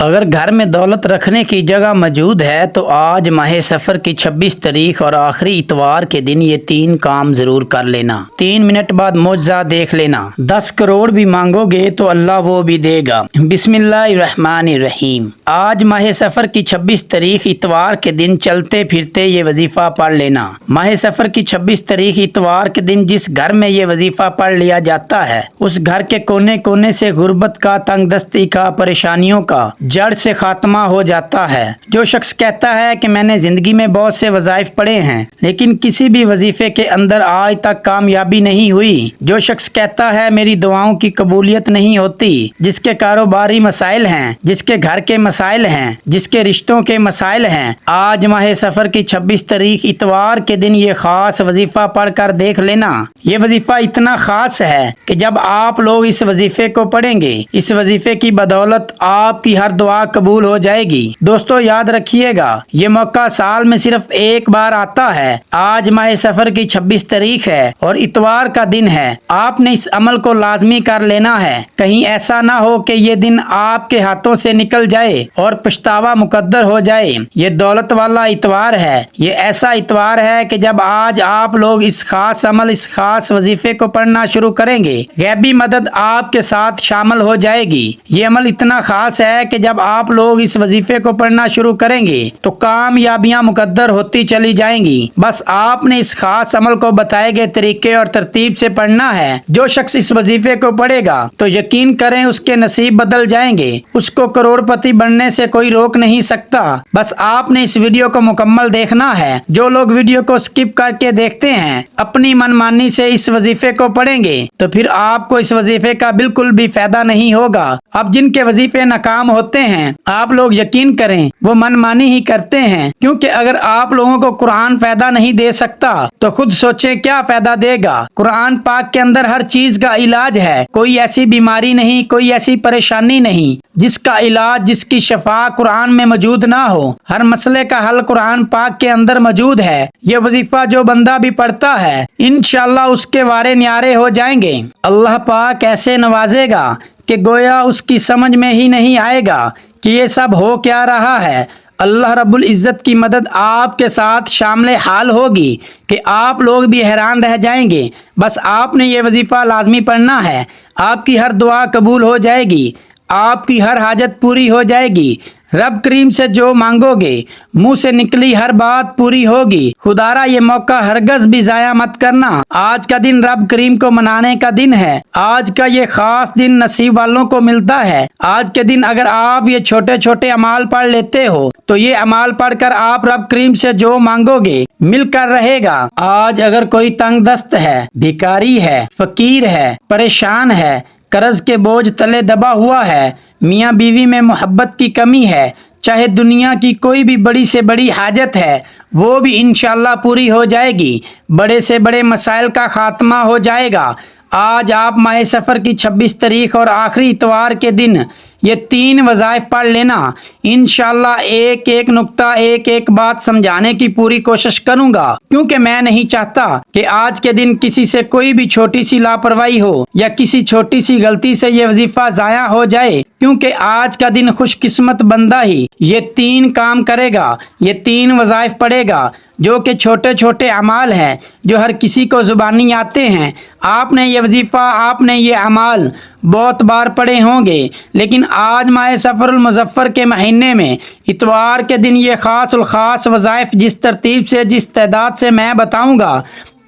اگر گھر میں دولت رکھنے کی جگہ موجود ہے تو آج ماہ سفر کی 26 تاریخ اور آخری اتوار کے دن یہ 3 کام ضرور کر لینا۔ 3 منٹ بعد معجزہ دیکھ لینا۔ 10 کروڑ بھی مانگو گے تو اللہ وہ بھی دے گا۔ بسم اللہ الرحمن الرحیم۔ آج ماہ سفر کی 26 تاریخ اتوار کے دن چلتے پھرتے یہ وظیفہ پڑھ لینا۔ ماہ سفر کی 26 تاریخ اتوار کے دن جس گھر میں یہ وظیفہ پڑھ لیا جاتا ہے اس گھر کے کونے کونے سے غربت کا، تنگ دستی کا، پریشانیوں کا جڑ سے خاتمہ ہو جاتا ہے۔ جو شخص کہتا ہے کہ میں نے زندگی میں بہت سے وظائف پڑھے ہیں لیکن کسی بھی وظیفے کے اندر آج تک کامیابی نہیں ہوئی، جو شخص کہتا ہے میری دعاؤں کی قبولیت نہیں ہوتی، جس کے کاروباری مسائل ہیں، جس کے گھر کے مسائل ہیں، جس کے رشتوں کے مسائل ہیں، آج ماہ سفر کی 26 تاریخ اتوار کے دن یہ خاص وظیفہ پڑھ کر دیکھ لینا۔ یہ وظیفہ اتنا خاص ہے کہ جب آپ لوگ اس وظیفے کو پڑھیں گے، اس وظیفے کی بدولت آپ کی ہر دعا قبول ہو جائے گی۔ دوستو یاد رکھیے گا، یہ موقع سال میں صرف ایک بار آتا ہے۔ آج ماہ سفر کی 26 تاریخ ہے اور اتوار کا دن ہے۔ آپ نے اس عمل کو لازمی کر لینا ہے۔ کہیں ایسا نہ ہو کہ یہ دن آپ کے ہاتھوں سے نکل جائے اور پچھتاوا مقدر ہو جائے۔ یہ دولت والا اتوار ہے۔ یہ ایسا اتوار ہے کہ جب آج آپ لوگ اس خاص عمل، اس خاص وظیفے کو پڑھنا شروع کریں گے، غیبی مدد آپ کے ساتھ شامل ہو جائے گی۔ یہ عمل اتنا خاص ہے کہ جب آپ لوگ اس وظیفے کو پڑھنا شروع کریں گے تو کامیابیاں مقدر ہوتی چلی جائیں گی۔ بس آپ نے اس خاص عمل کو بتائے گئے طریقے اور ترتیب سے پڑھنا ہے۔ جو شخص اس وظیفے کو پڑھے گا تو یقین کریں اس کے نصیب بدل جائیں گے۔ اس کو کروڑ پتی بننے سے کوئی روک نہیں سکتا۔ بس آپ نے اس ویڈیو کو مکمل دیکھنا ہے۔ جو لوگ ویڈیو کو سکپ کر کے دیکھتے ہیں، اپنی من مانی سے اس وظیفے کو پڑھیں گے تو پھر آپ کو اس وظیفے کا بالکل بھی فائدہ نہیں ہوگا۔ اب جن کے وظیفے ناکام ہوتے ہیں، آپ لوگ یقین کریں وہ من مانی ہی کرتے ہیں، کیونکہ اگر آپ لوگوں کو قرآن فائدہ نہیں دے سکتا تو خود سوچیں کیا فائدہ دے گا۔ قرآن پاک کے اندر ہر چیز کا علاج ہے۔ کوئی ایسی بیماری نہیں، کوئی ایسی پریشانی نہیں جس کا علاج، جس کی شفا قرآن میں موجود نہ ہو۔ ہر مسئلے کا حل قرآن پاک کے اندر موجود ہے۔ یہ وظیفہ جو بندہ بھی پڑھتا ہے انشاءاللہ اس کے وارے نیارے ہو جائیں گے۔ اللہ پاک ایسے نوازے گا کہ گویا اس کی سمجھ میں ہی نہیں آئے گا کہ یہ سب ہو کیا رہا ہے۔ اللہ رب العزت کی مدد آپ کے ساتھ شامل حال ہوگی کہ آپ لوگ بھی حیران رہ جائیں گے۔ بس آپ نے یہ وظیفہ لازمی پڑھنا ہے۔ آپ کی ہر دعا قبول ہو جائے گی، آپ کی ہر حاجت پوری ہو جائے گی۔ رب کریم سے جو مانگو گے منہ سے نکلی ہر بات پوری ہوگی۔ خدارا یہ موقع ہرگز بھی ضائع مت کرنا۔ آج کا دن رب کریم کو منانے کا دن ہے۔ آج کا یہ خاص دن نصیب والوں کو ملتا ہے۔ آج کے دن اگر آپ یہ چھوٹے چھوٹے اعمال پڑھ لیتے ہو تو یہ اعمال پڑھ کر آپ رب کریم سے جو مانگو گے مل کر رہے گا۔ آج اگر کوئی تنگ دست ہے، بھکاری ہے، فقیر ہے، پریشان ہے، قرض کے بوجھ تلے دبا ہوا ہے، میاں بیوی میں محبت کی کمی ہے، چاہے دنیا کی کوئی بھی بڑی سے بڑی حاجت ہے وہ بھی انشاءاللہ پوری ہو جائے گی۔ بڑے سے بڑے مسائل کا خاتمہ ہو جائے گا۔ آج آپ ماہ سفر کی 26 تاریخ اور آخری اتوار کے دن یہ 3 وظائف پڑھ لینا۔ انشاءاللہ ایک ایک نقطہ، ایک ایک بات سمجھانے کی پوری کوشش کروں گا، کیونکہ میں نہیں چاہتا کہ آج کے دن کسی سے کوئی بھی چھوٹی سی لاپرواہی ہو یا کسی چھوٹی سی غلطی سے یہ وظیفہ ضائع ہو جائے، کیونکہ آج کا دن خوش قسمت بندہ ہی یہ 3 کام کرے گا، یہ 3 وظائف پڑھے گا جو کہ چھوٹے چھوٹے اعمال ہیں جو ہر کسی کو زبانی آتے ہیں۔ آپ نے یہ وظیفہ، آپ نے یہ اعمال بہت بار پڑھے ہوں گے، لیکن آج ماہ سفر المظفر کے مہینے میں اتوار کے دن یہ خاص الخاص وظائف جس ترتیب سے، جس تعداد سے میں بتاؤں گا،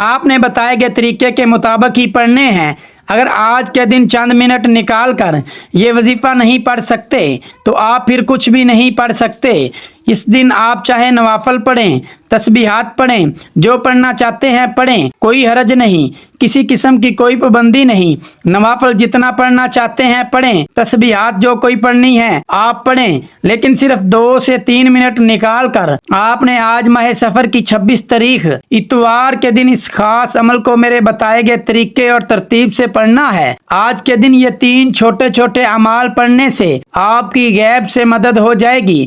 آپ نے بتائے گئے طریقے کے مطابق ہی پڑھنے ہیں۔ اگر آج کے دن چند منٹ نکال کر یہ وظیفہ نہیں پڑھ سکتے تو آپ پھر کچھ بھی نہیں پڑھ سکتے۔ اس دن آپ چاہے نوافل پڑھیں، تسبیحات پڑھیں، جو پڑھنا چاہتے ہیں پڑھیں، کوئی حرج نہیں، کسی قسم کی کوئی پابندی نہیں۔ نوافل جتنا پڑھنا چاہتے ہیں پڑھیں، تسبیحات جو کوئی پڑھنی ہے آپ پڑھیں، لیکن صرف 2 سے 3 منٹ نکال کر آپ نے آج ماہ سفر کی 26 تاریخ اتوار کے دن اس خاص عمل کو میرے بتائے گئے طریقے اور ترتیب سے پڑھنا ہے۔ آج کے دن یہ 3 چھوٹے چھوٹے اعمال پڑھنے سے آپ کی غیب سے مدد ہو جائے گی،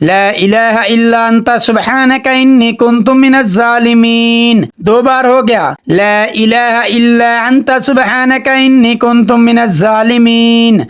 لا الہ الا انت سبحانک انی کنت من الظالمین. 2 بار ہو گیا. لا الہ الا انت سبحانک انی کنت من الظالمین.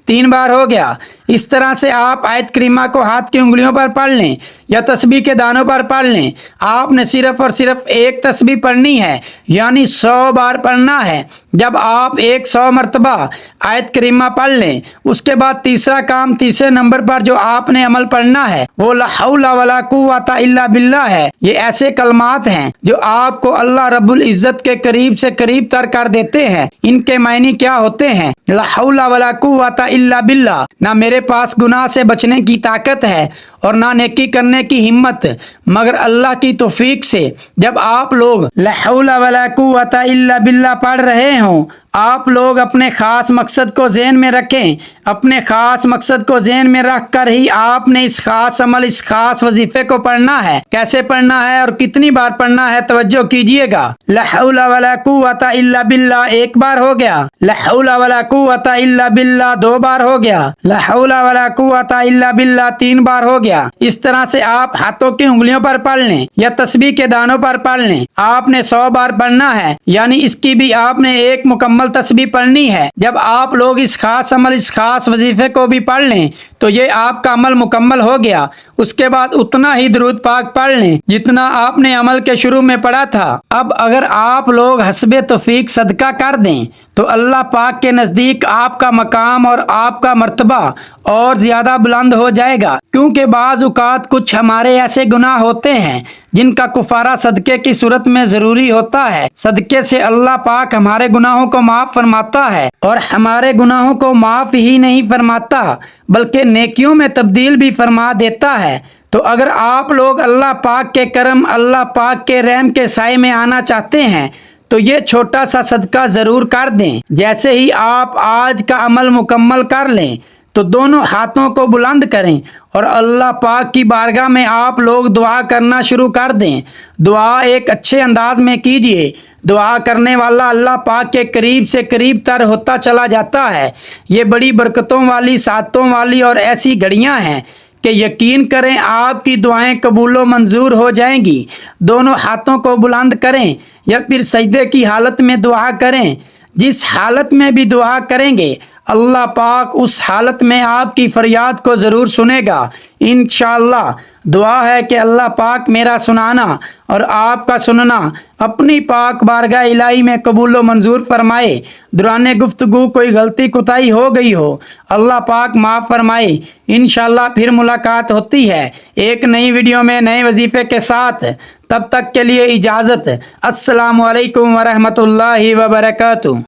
3 بار ہو گیا. اس طرح سے آپ آیت کریمہ کو ہاتھ کی انگلیوں پر پڑھ لیں یا تسبیح کے دانوں پر پڑھ لیں. آپ نے صرف اور صرف ایک تسبیح پڑھنی ہے، یعنی 100 بار پڑھنا ہے. جب آپ 100 مرتبہ آیت کریمہ پڑھ لیں، اس کے بعد تیسرا کام، تیسرے نمبر پر جو آپ نے عمل پڑھنا ہے وہ لا حول ولا قوت الا باللہ ہے. یہ ایسے کلمات ہیں جو آپ کو اللہ رب العزت کے قریب سے قریب تر کر دیتے ہیں. ان کے معنی کیا ہوتے ہیں؟ لا حول ولا قوت الا باللہ، نہ میرے پاس گناہ سے بچنے کی طاقت ہے اور نہ نیکی کرنے کی ہمت مگر اللہ کی توفیق سے. جب آپ لوگ لا حول ولا قوت الا باللہ پڑھ رہے ہوں، آپ لوگ اپنے خاص مقصد کو ذہن میں رکھیں. اپنے خاص مقصد کو ذہن میں رکھ کر ہی آپ نے اس خاص عمل، اس خاص وظیفے کو پڑھنا ہے. کیسے پڑھنا ہے اور کتنی بار پڑھنا ہے؟ توجہ کیجئے گا. لا حول ولا قوت الا باللہ 1 بار ہو گیا. لا حول ولا قوت الا باللہ 2 بار ہو گیا. لا حول ولا قوت الا باللہ 3 بار ہو گیا. اس طرح سے آپ ہاتھوں کی انگلیوں پر پڑھ لیں یا تسبیح کے دانوں پر پڑھ لیں. آپ نے 100 بار پڑھنا ہے، یعنی اس کی بھی آپ نے ایک مکمل تسبیح پڑھنی ہے. جب آپ لوگ اس خاص عمل، اس خاص وظیفے کو بھی پڑھ لیں تو یہ آپ کا عمل مکمل ہو گیا. اس کے بعد اتنا ہی درود پاک پڑھ لیں جتنا آپ نے عمل کے شروع میں پڑھا تھا. اب اگر آپ لوگ حسب توفیق صدقہ کر دیں تو اللہ پاک کے نزدیک آپ کا مقام اور آپ کا مرتبہ اور زیادہ بلند ہو جائے گا. کیونکہ بعض اوقات کچھ ہمارے ایسے گناہ ہوتے ہیں جن کا کفارہ صدقے کی صورت میں ضروری ہوتا ہے. صدقے سے اللہ پاک ہمارے گناہوں کو معاف فرماتا ہے، اور ہمارے گناہوں کو معاف ہی نہیں فرماتا بلکہ نیکیوں میں تبدیل بھی فرما دیتا ہے. تو اگر آپ لوگ اللہ پاک کے کرم، اللہ پاک کے رحم کے سائے میں آنا چاہتے ہیں تو یہ چھوٹا سا صدقہ ضرور کر دیں. جیسے ہی آپ آج کا عمل مکمل کر لیں تو دونوں ہاتھوں کو بلند کریں اور اللہ پاک کی بارگاہ میں آپ لوگ دعا کرنا شروع کر دیں. دعا ایک اچھے انداز میں کیجئے. دعا کرنے والا اللہ پاک کے قریب سے قریب تر ہوتا چلا جاتا ہے. یہ بڑی برکتوں والی، سعادتوں والی اور ایسی گھڑیاں ہیں کہ یقین کریں آپ کی دعائیں قبول و منظور ہو جائیں گی. دونوں ہاتھوں کو بلند کریں یا پھر سجدے کی حالت میں دعا کریں. جس حالت میں بھی دعا کریں گے اللہ پاک اس حالت میں آپ کی فریاد کو ضرور سنے گا انشاءاللہ. دعا ہے کہ اللہ پاک میرا سنانا اور آپ کا سننا اپنی پاک بارگاہ الہی میں قبول و منظور فرمائے. دوران گفتگو کوئی غلطی کوتاہی ہو گئی ہو اللہ پاک معاف فرمائے. انشاءاللہ پھر ملاقات ہوتی ہے ایک نئی ویڈیو میں نئے وظیفے کے ساتھ. تب تک کے لیے اجازت. السلام علیکم ورحمۃ اللہ وبرکاتہ.